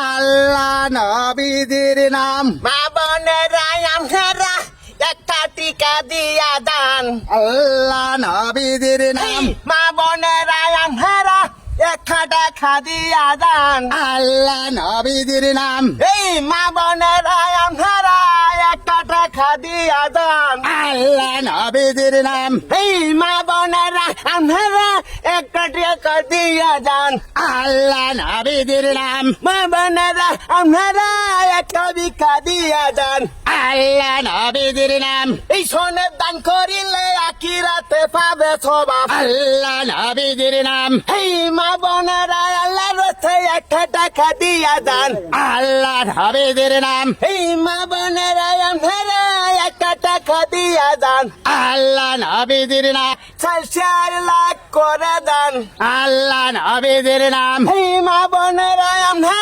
আল্লাহ নবীদের নাম মা বোনেরা আপনারা একটা টিকা দিয়া দান। আল্লাহ নবীদের নাম মা বোনেরা আপনারা একটা টাকা দিয়া দান। আল্লাহ নবীদের নাম এই মা বোনেরা আপনারা একটা টাকা দিয়া দান। আল্লাহ নবীদের নাম এই মা বোনেরা আপনারা একটা টাকা দিয়া দান। আল্লাহ নবীদের নাম মা বোনেরা আপনারা একটা ভিক্ষা দিয়া দান। আল্লাহ নবীদের নাম এই সোনের দান করিলে আখিরাতে পাবে সবাব। আল্লাহ নবীদের নাম এই মা বোনেরা আল্লাহর রাস্তে একটা টাকা দিয়া দান। আল্লাহ নবীদের নাম এই মা বোনেরা আপনারা একটা টাকা দিয়া দান। আল্লাহ নবীদের নাম 4 লাখ করে দান। আল্লাহ নবীদের নাম এই মা বোনেরা আপনারা